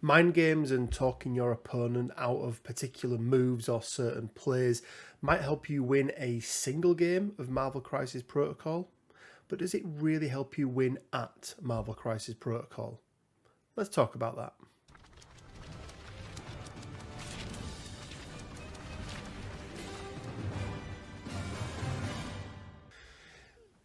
Mind games and talking your opponent out of particular moves or certain plays might help you win a single game of Marvel Crisis Protocol, but does it really help you win at Marvel Crisis Protocol? Let's talk about that.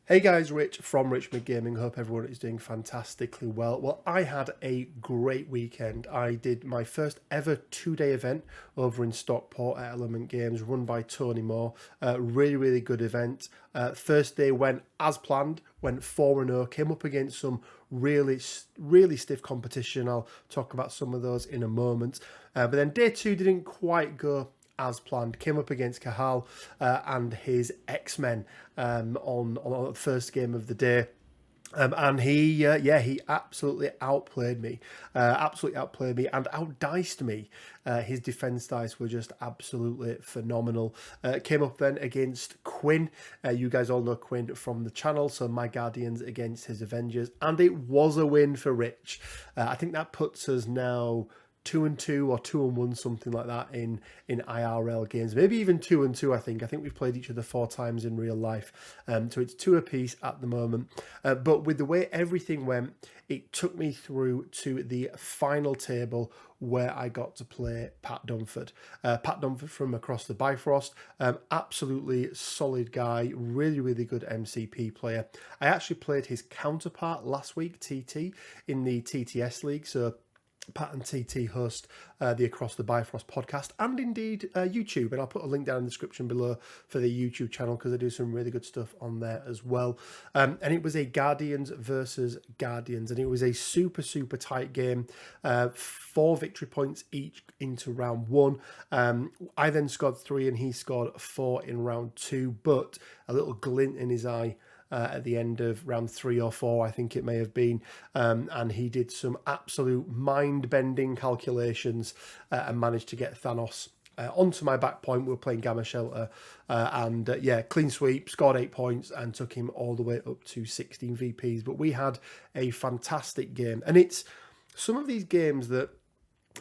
Hey guys, Rich from Richmond Gaming. Hope everyone is doing fantastically well. Well, I had a great weekend. I did my first ever 2-day event over in Stockport at Element Games, run by Tony Moore. Really good event. First day went as planned, went 4-0, came up against some really stiff competition. I'll talk about some of those in a moment. But then day 2 didn't quite go as planned. Came up against Kahal and his X-Men on the first game of the day. And he absolutely outplayed me. And outdiced me. His defense dice were just absolutely phenomenal. Came up then against Quinn. You guys all know Quinn from the channel, so my Guardians against his Avengers. And it was a win for Rich. I think that puts us now 2-2 or 2-1, something like that in IRL games. Maybe even 2-2, I think. I think we've played each other 4 times in real life. So it's 2 apiece at the moment. But with the way everything went, it took me through to the final table where I got to play Pat Dunford. Pat Dunford from across the Bifrost. Absolutely solid guy. Really good MCP player. I actually played his counterpart last week, TT, in the TTS League. So Pat and TT host the Across the Bifrost podcast and indeed YouTube, and I'll put a link down in the description below for the YouTube channel because I do some really good stuff on there as well. And it was a Guardians versus Guardians, and it was a super tight game. 4 victory points each into round 1. I then scored 3 and he scored 4 in round 2, but a little glint in his eye at the end of round 3 or 4, I think it may have been, and he did some absolute mind-bending calculations and managed to get Thanos onto my back point. We were playing Gamma Shelter, and clean sweep, scored 8 points and took him all the way up to 16 VPs. But we had a fantastic game, and it's some of these games that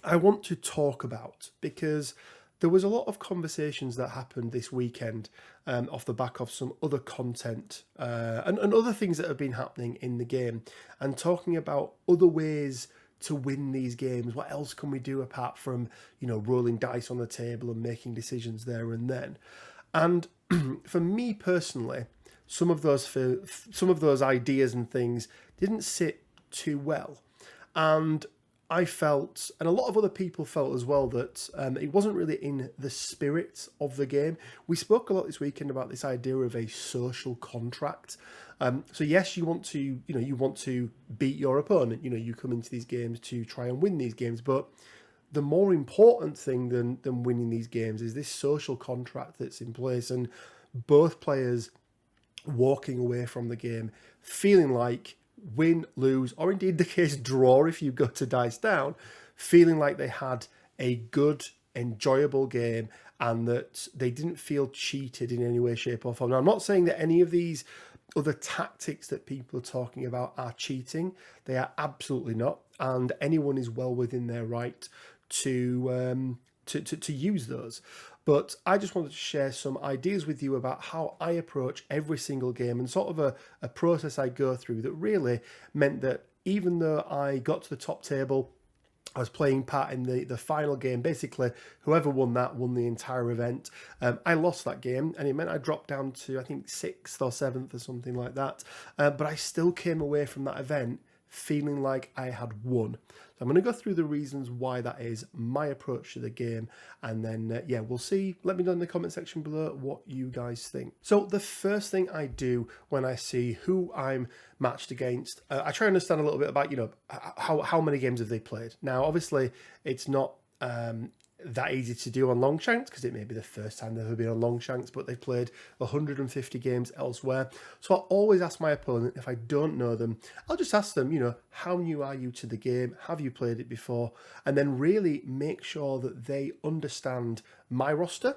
I want to talk about because there was a lot of conversations that happened this weekend off the back of some other content and other things that have been happening in the game, and talking about other ways to win these games. What else can we do apart from, rolling dice on the table and making decisions there and then? And for me personally, some of those ideas and things didn't sit too well. And I felt, and a lot of other people felt as well, that it wasn't really in the spirit of the game. We spoke a lot this weekend about this idea of a social contract. So yes, you want to beat your opponent. You come into these games to try and win these games, but the more important thing than winning these games is this social contract that's in place, and both players walking away from the game feeling like, win, lose, or indeed the case draw if you go to dice down, feeling like they had a good, enjoyable game and that they didn't feel cheated in any way, shape or form. Now, I'm not saying that any of these other tactics that people are talking about are cheating. They are absolutely not, and anyone is well within their right to use those. But I just wanted to share some ideas with you about how I approach every single game, and sort of a process I go through that really meant that even though I got to the top table, I was playing Pat in the final game. Basically, whoever won that won the entire event. I lost that game, and it meant I dropped down to, I think, 6th or 7th or something like that. But I still came away from that event feeling like I had won. So I'm going to go through the reasons why that is, my approach to the game, and then, we'll see. Let me know in the comment section below what you guys think. So the first thing I do when I see who I'm matched against, I try to understand a little bit about, how many games have they played. Now, obviously, it's not that easy to do on Longshanks because it may be the first time they've ever been on Longshanks, but they've played 150 games elsewhere. So I always ask my opponent, if I don't know them, I'll just ask them, how new are you to the game? Have you played it before? And then really make sure that they understand my roster,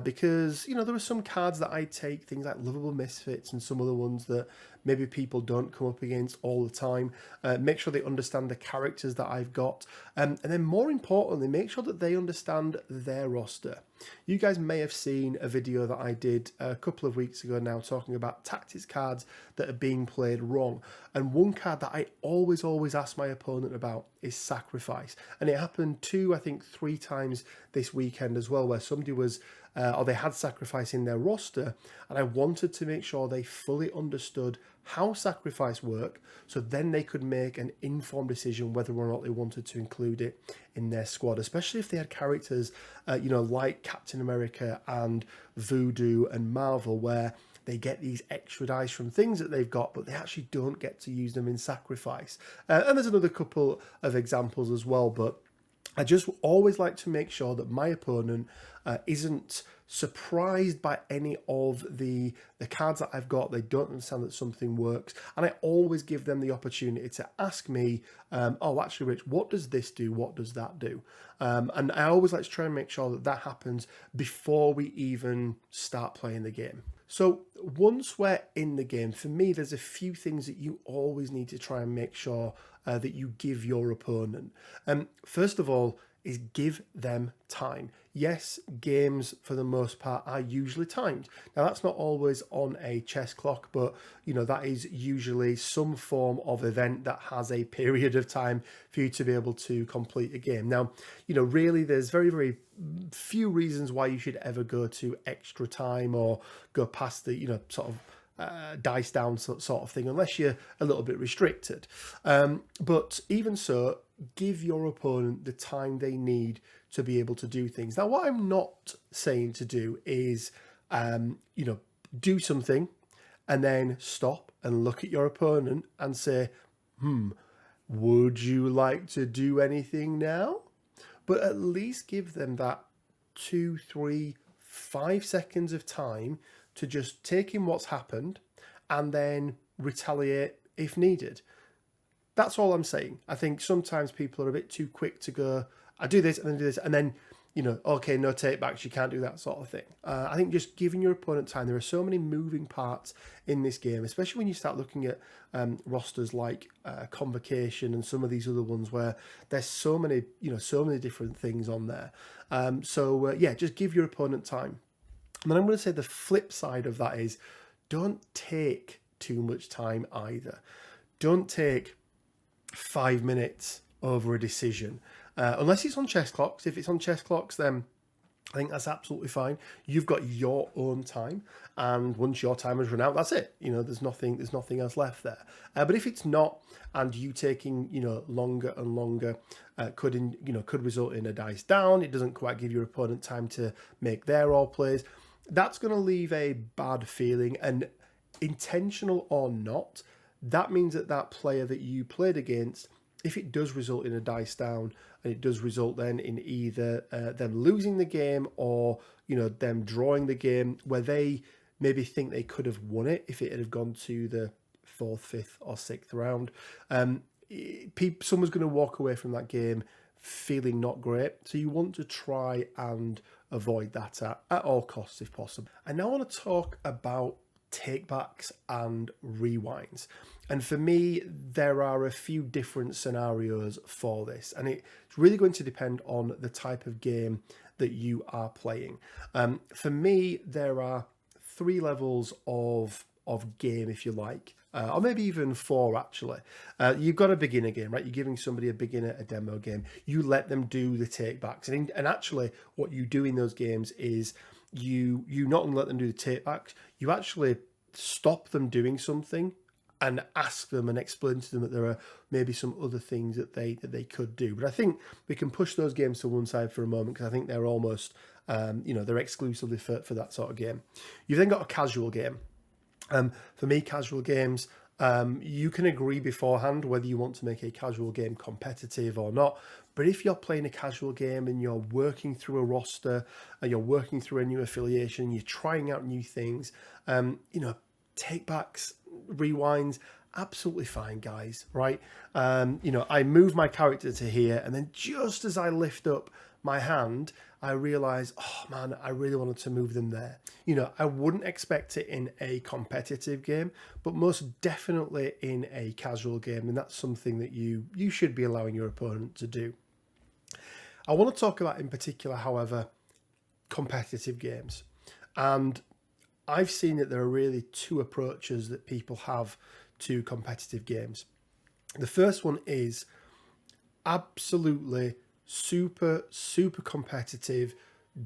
because, there are some cards that I take, things like Lovable Misfits and some other ones that maybe people don't come up against all the time. Make sure they understand the characters that I've got. And then more importantly, make sure that they understand their roster. You guys may have seen a video that I did a couple of weeks ago now talking about tactics cards that are being played wrong. And one card that I always ask my opponent about is sacrifice. And it happened I think 3 times this weekend as well, where somebody was, or they had sacrifice in their roster, and I wanted to make sure they fully understood how sacrifice work, so then they could make an informed decision whether or not they wanted to include it in their squad, especially if they had characters, like Captain America and Voodoo and Marvel, where they get these extra dice from things that they've got, but they actually don't get to use them in sacrifice. And there's another couple of examples as well, but I just always like to make sure that my opponent isn't surprised by any of the cards that I've got. They don't understand that something works. And I always give them the opportunity to ask me, oh, actually, Rich, what does this do? What does that do? And I always like to try and make sure that that happens before we even start playing the game. So once we're in the game, for me, there's a few things that you always need to try and make sure that you give your opponent. First of all, is give them time. Yes, games for the most part are usually timed. Now that's not always on a chess clock, but that is usually some form of event that has a period of time for you to be able to complete a game. Now, really there's very few reasons why you should ever go to extra time or go past the, sort of dice down sort of thing, unless you're a little bit restricted. But even so, give your opponent the time they need to be able to do things. Now, what I'm not saying to do is, do something and then stop and look at your opponent and say, would you like to do anything now? But at least give them that 2, 3, 5 seconds of time to just take in what's happened and then retaliate if needed. That's all I'm saying. I think sometimes people are a bit too quick to go, I do this and then do this, and then, okay, no takebacks, you can't do that sort of thing. I think just giving your opponent time. There are so many moving parts in this game, especially when you start looking at rosters like Convocation and some of these other ones where there's so many different things on there. Just give your opponent time. And then I'm going to say the flip side of that is don't take too much time either. Don't take 5 minutes over a decision. Unless it's on chess clocks. If it's on chess clocks, then I think that's absolutely fine. You've got your own time, and once your time has run out, that's it. There's nothing else left there. But if it's not, and you taking longer and longer could result in a dice down. It doesn't quite give your opponent time to make their all plays. That's going to leave a bad feeling, and intentional or not, that means that player that you played against, if it does result in a dice down, and it does result then in either them losing the game or them drawing the game, where they maybe think they could have won it if it had gone to the 4th, 5th or 6th round, someone's going to walk away from that game feeling not great. So you want to try and avoid that at all costs if possible. I now want to talk about takebacks and rewinds. And for me, there are a few different scenarios for this, and it's really going to depend on the type of game that you are playing. For me, there are 3 levels of game, if you like, or maybe even 4 actually. You've got a beginner game, right? You're giving somebody a beginner a demo game. You let them do the takebacks, and actually what you do in those games is you not only let them do the takebacks, you actually stop them doing something and ask them and explain to them that there are maybe some other things that they could do. But I think we can push those games to one side for a moment, because I think they're almost, they're exclusively for that sort of game. You've then got a casual game. For me, casual games, you can agree beforehand whether you want to make a casual game competitive or not. But if you're playing a casual game and you're working through a roster, and you're working through a new affiliation, you're trying out new things, takebacks, rewinds, absolutely fine, guys, right? I move my character to here, and then just as I lift up my hand, I realised, oh man, I really wanted to move them there. You know, I wouldn't expect it in a competitive game, but most definitely in a casual game, and that's something that you should be allowing your opponent to do. I want to talk about in particular, however, competitive games. And I've seen that there are really two approaches that people have to competitive games. The first one is absolutely super competitive,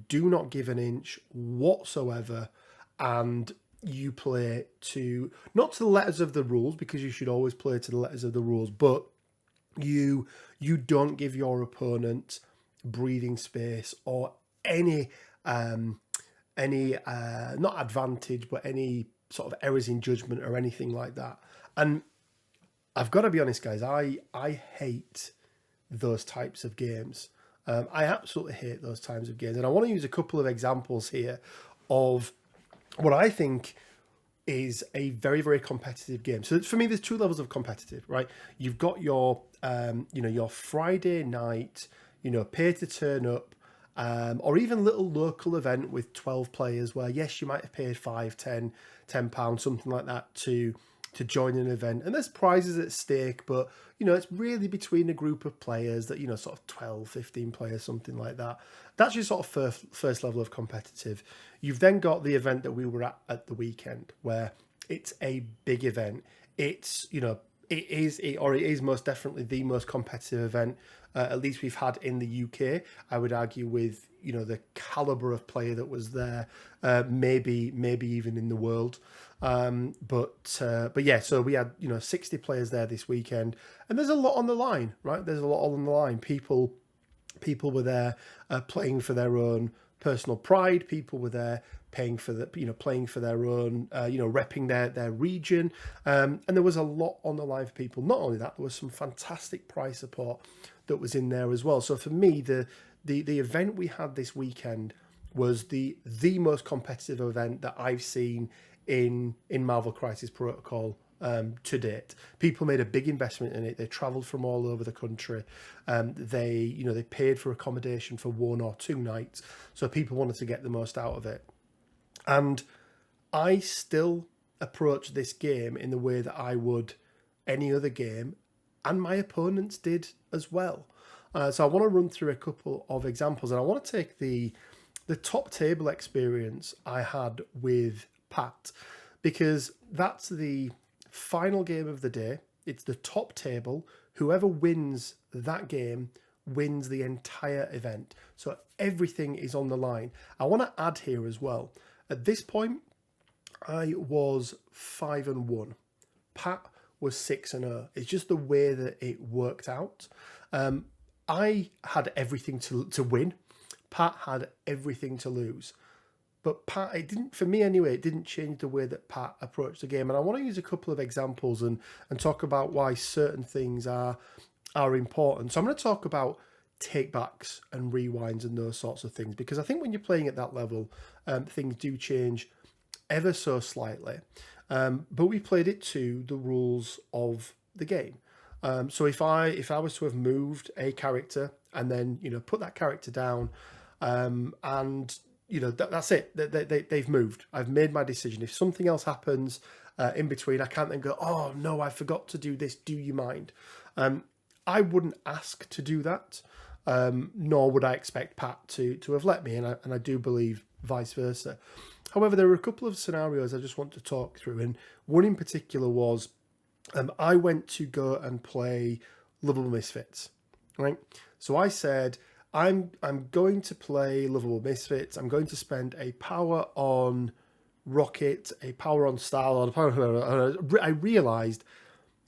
do not give an inch whatsoever, and you play to, not to the letters of the rules, because you should always play to the letters of the rules, but you don't give your opponent breathing space or any not advantage, but any sort of errors in judgment or anything like that. And I've got to be honest, guys, I hate those types of games. I absolutely hate those types of games. And I want to use a couple of examples here of what I think is a very competitive game. So for me, there's two levels of competitive, right? You've got your, your Friday night, pay to turn up, or even little local event with 12 players where, yes, you might have paid 5, 10 pounds, something like that to join an event. And there's prizes at stake, but, it's really between a group of players that, sort of 12, 15 players, something like that. That's your sort of first level of competitive. You've then got the event that we were at the weekend, where it's a big event. It's, it is most definitely the most competitive event, at least we've had in the UK. I would argue with, the caliber of player that was there, maybe even in the world. But yeah, so we had, 60 players there this weekend, and there's a lot on the line, right? There's a lot on the line. People were there playing for their own personal pride. People were there playing for their own, repping their region. And there was a lot on the line for people. Not only that, there was some fantastic prize support that was in there as well. So for me, the event we had this weekend was the most competitive event that I've seen in Marvel Crisis Protocol to date. People made a big investment in it. They travelled from all over the country. They paid for accommodation for 1 or 2 nights. So people wanted to get the most out of it. And I still approach this game in the way that I would any other game, and my opponents did as well. So I want to run through a couple of examples, and I want to take the top table experience I had with Pat, because that's the final game of the day. It's the top table. Whoever wins that game wins the entire event. So everything is on the line. I want to add here as well, at this point, I was 5-1. Pat was 6-0. It's just the way that it worked out. I had everything to win. Pat had everything to lose. But Pat, it didn't, for me anyway, it didn't change the way that Pat approached the game. And I want to use a couple of examples and talk about why certain things are important. So I'm going to talk about takebacks and rewinds and those sorts of things, because I think when you're playing at that level, things do change ever so slightly. But we played it to the rules of the game. So if I was to have moved a character and then, put that character down, and that's it. They've moved. I've made my decision. If something else happens in between, I can't then go, oh no, I forgot to do this. Do you mind? I wouldn't ask to do that, nor would I expect Pat to have let me, and I do believe vice versa. However, there are a couple of scenarios I just want to talk through, and one in particular was I went to go and play Lovable Misfits, right? So I said, I'm going to play Lovable Misfits. I'm going to spend a power on Rocket, a power on Star-Lord. I realised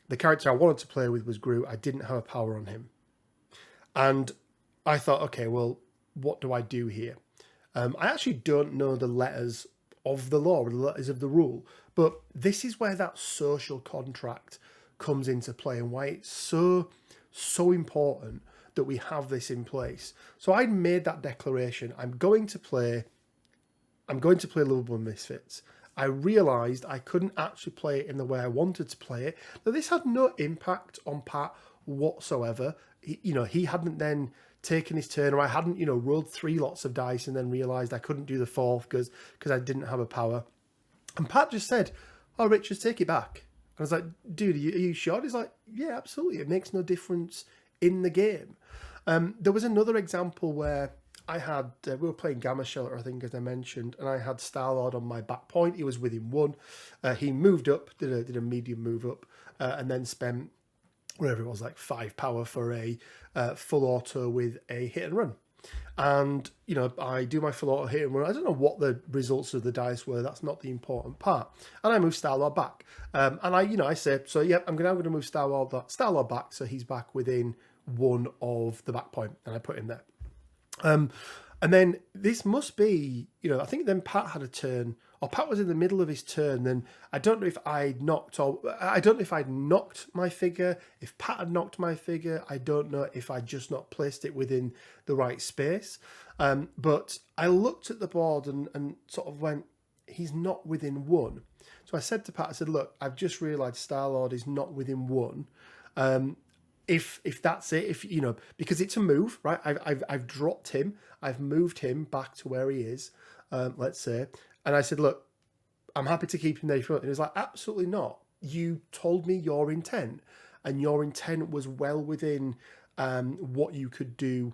the character I wanted to play with was Groot. I didn't have a power on him. And I thought, okay, well, what do I do here? I actually don't know the letters of the law, or the letters of the rule, but this is where that social contract comes into play and why it's so important that we have this in place. So I made that declaration. I'm going to play Lovable Misfits. I realised I couldn't actually play it in the way I wanted to play it. Now, this had no impact on Pat whatsoever. He hadn't then taken his turn, or I hadn't, rolled 3 lots of dice and then realised I couldn't do the 4th because I didn't have a power. And Pat just said, "Oh, Rich, just take it back." And I was like, "Dude, are you sure?" He's like, "Yeah, absolutely. It makes no difference in the game." There was another example where I had, we were playing Gamma Shelter, I think, as I mentioned, and I had Star-Lord on my back point. He was within 1. He moved up, did a medium move up, and then spent, whatever it was, like 5 power for a full auto with a hit and run. And, I do my full auto hit and run. I don't know what the results of the dice were. That's not the important part. And I move Star-Lord back. And I say, so yeah, I'm now going to move Star-Lord back, so he's back within 1 of the back point, and I put him there. And then this must be, I think then Pat had a turn, or Pat was in the middle of his turn. Then I don't know if I'd knocked my figure, if Pat had knocked my figure. I don't know if I just not placed it within the right space. But I looked at the board and sort of went, he's not within 1. So I said to Pat, I said, "Look, I've just realised Star-Lord is not within 1. If that's it, because it's a move, right? I've dropped him, I've moved him back to where he is, let's say." And I said, "Look, I'm happy to keep him there." And he was like, "Absolutely not. You told me your intent, and your intent was well within what you could do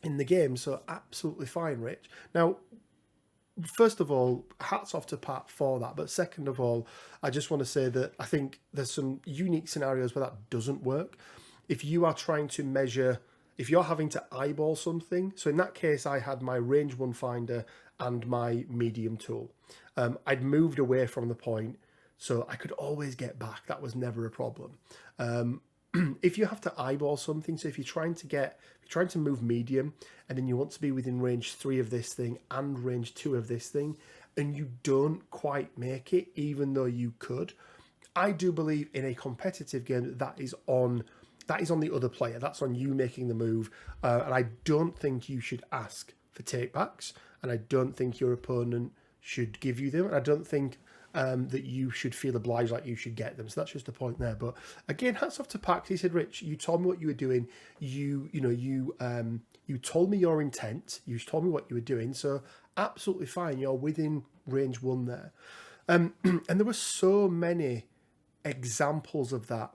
in the game. So absolutely fine, Rich." Now, first of all, hats off to Pat for that. But second of all, I just want to say that I think there's some unique scenarios where that doesn't work. If you are trying to measure, if you're having to eyeball something, so in that case, I had my range 1 finder and my medium tool. I'd moved away from the point, so I could always get back. That was never a problem. If you have to eyeball something, so if you're trying to move medium, and then you want to be within range 3 of this thing and range 2 of this thing, and you don't quite make it, even though you could, I do believe in a competitive game that is on the other player. That's on you making the move, and I don't think you should ask for takebacks, and I don't think your opponent should give you them, and I don't think that you should feel obliged like you should get them. So that's just a point there. But again, hats off to Pax. He said, "Rich, you told me what you were doing. You told me your intent. You told me what you were doing. So absolutely fine. You're within range 1 there." And there were so many examples of that.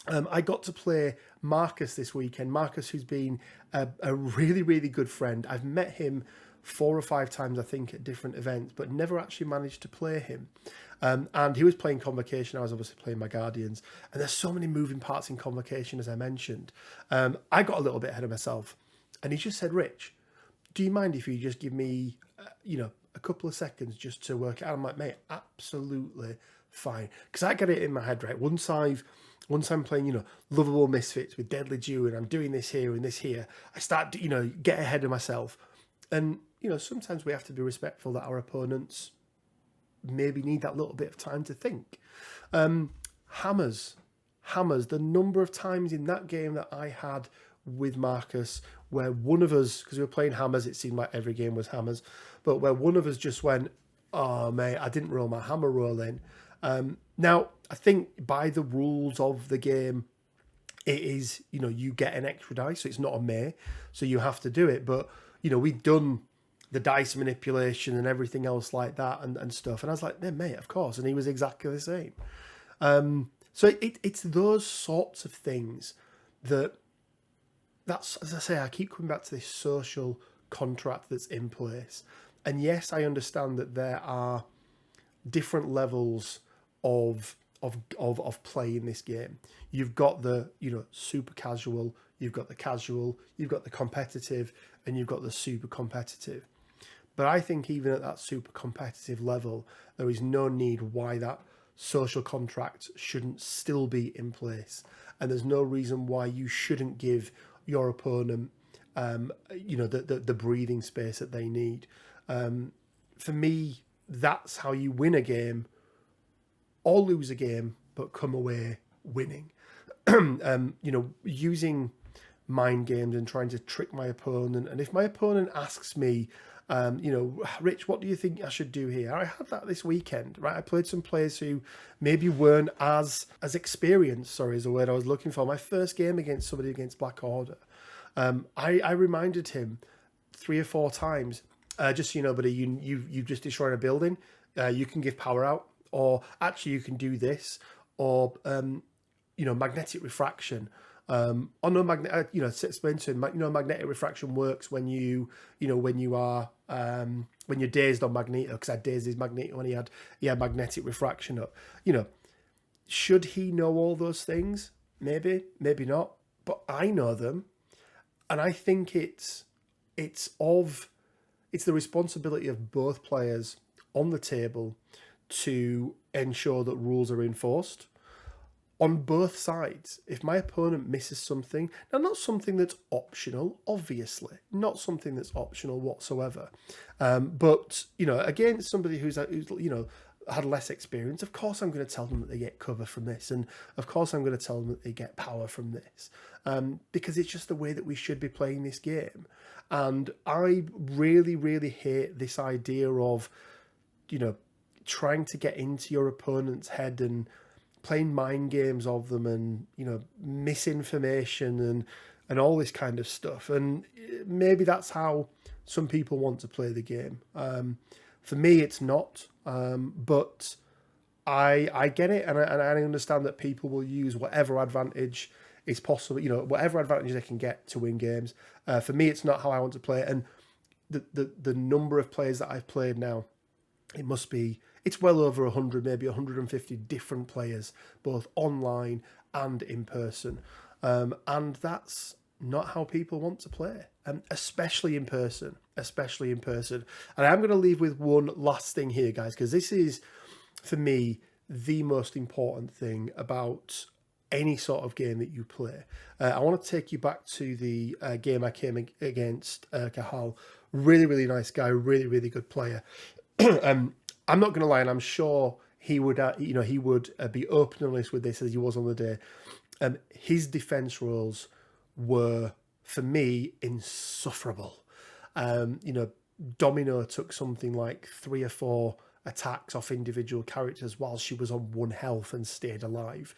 I got to play Marcus this weekend. Marcus, who's been a really, really good friend. I've met him 4 or 5 times, I think, at different events, but never actually managed to play him. And he was playing Convocation. I was obviously playing my Guardians. And there's so many moving parts in Convocation, as I mentioned. I got a little bit ahead of myself. And he just said, "Rich, do you mind if you just give me, a couple of seconds just to work it out?" I'm like, "Mate, absolutely fine." Because I get it in my head, right? Once I'm playing, Lovable Misfits with Deadly Dew, and I'm doing this here and this here, I start, get ahead of myself. And, sometimes we have to be respectful that our opponents maybe need that little bit of time to think. Hammers. The number of times in that game that I had with Marcus where one of us, because we were playing hammers, it seemed like every game was hammers, but where one of us just went, "Oh, mate, I didn't roll my hammer roll in." Now, I think by the rules of the game, it is, you get an extra dice, so it's not a may, so you have to do it. But, we'd done the dice manipulation and everything else like that and stuff. And I was like, "Yeah, mate, of course." And he was exactly the same. So it's those sorts of things that's, as I say, I keep coming back to this social contract that's in place. And yes, I understand that there are different levels of play in this game. You've got the super casual, you've got the casual, you've got the competitive, and you've got the super competitive. But I think even at that super competitive level, there is no need why that social contract shouldn't still be in place, and there's no reason why you shouldn't give your opponent the breathing space that they need. For me, that's how you win a game or lose a game, but come away winning. Using mind games and trying to trick my opponent. And if my opponent asks me You know, Rich, what do you think I should do here? I had that this weekend, right? I played some players who maybe weren't as experienced, sorry, is the word I was looking for. My first game against somebody against Black Order, I reminded him 3 or 4 times, just so you know, buddy, you just destroyed a building. You can give power out, or actually you can do this, or magnetic refraction. On no magnet, explain to him, magnetic refraction works when when you are when you're dazed on Magneto, because I dazed his Magneto when he had magnetic refraction up. Should he know all those things? Maybe, maybe not. But I know them, and I think it's the responsibility of both players on the table to ensure that rules are enforced on both sides. If my opponent misses something, now not something that's optional, obviously, not something that's optional whatsoever, but against somebody who's had less experience, of course I'm going to tell them that they get cover from this, and of course I'm going to tell them that they get power from this, because it's just the way that we should be playing this game. And I really, really hate this idea of trying to get into your opponent's head and playing mind games of them, and misinformation and all this kind of stuff. And maybe that's how some people want to play the game. For me, it's not. But I get it, and I understand that people will use whatever advantage is possible. Whatever advantage they can get to win games. For me, it's not how I want to play it. And the number of players that I've played now, it's well over 100, maybe 150 different players, both online and in person. And that's not how people want to play, especially in person. And I'm going to leave with one last thing here, guys, because this is, for me, the most important thing about any sort of game that you play. I want to take you back to the game I came against Kahal. Really, really nice guy, really, really good player. I'm not going to lie, and I'm sure he would, be open and honest with this as he was on the day. His defense rolls were, for me, insufferable. Domino took something like 3 or 4 attacks off individual characters while she was on 1 health and stayed alive.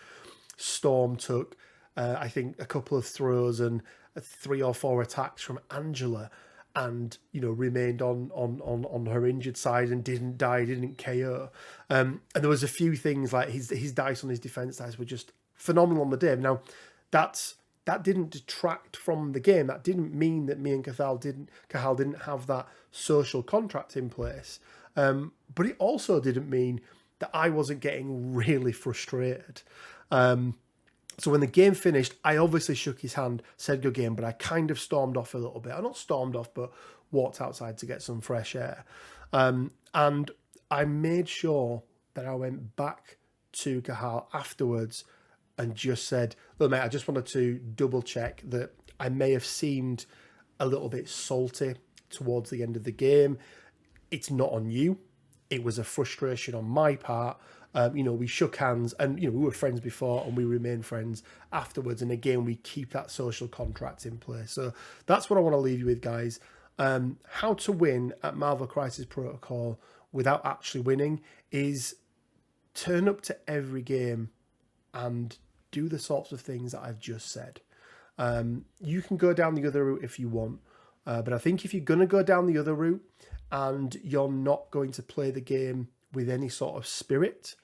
Storm took, I think, a couple of throws and 3 or 4 attacks from Angela, and remained on her injured side and didn't die, didn't KO. And there was a few things like his dice on his defense dice were just phenomenal on the day. Now, that didn't detract from the game. That didn't mean that me and Kahal didn't have that social contract in place. But it also didn't mean that I wasn't getting really frustrated. So when the game finished, I obviously shook his hand, said good game, but I kind of stormed off a little bit. I not stormed off, but walked outside to get some fresh air. And I made sure that I went back to Kahal afterwards and just said, look, mate, I just wanted to double check that I may have seemed a little bit salty towards the end of the game. It's not on you. It was a frustration on my part. We shook hands, and we were friends before, and we remain friends afterwards. And again, we keep that social contract in place. So that's what I want to leave you with, guys. How to win at Marvel Crisis Protocol without actually winning is turn up to every game and do the sorts of things that I've just said. You can go down the other route if you want, but I think if you're going to go down the other route and you're not going to play the game with any sort of spirit,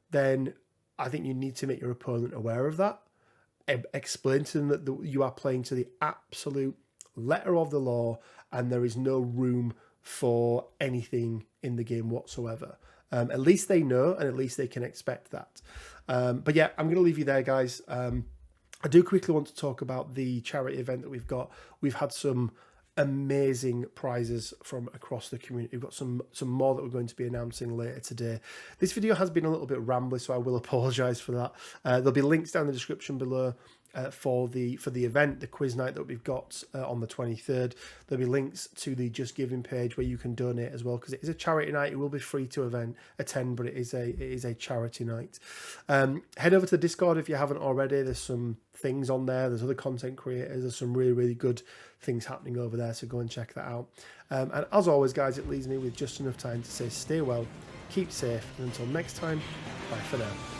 then I think you need to make your opponent aware of that. Explain to them that you are playing to the absolute letter of the law, and there is no room for anything in the game whatsoever. At least they know, and at least they can expect that. But yeah, I'm going to leave you there, guys. I do quickly want to talk about the charity event that we've got. We've had some amazing prizes from across the community. We've got some more that we're going to be announcing later today. This video has been a little bit rambly, so I will apologise for that. There'll be links down in the description below for the event, the quiz night that we've got on the 23rd. There'll be links to the Just Giving page where you can donate as well, because it is a charity night. It will be free to attend, but it is a charity night. Head over to the Discord if you haven't already. There's some things on there. There's other content creators. There's some really, really good things happening over there, so go and check that out. And as always, guys, it leaves me with just enough time to say stay well, keep safe, and until next time, bye for now.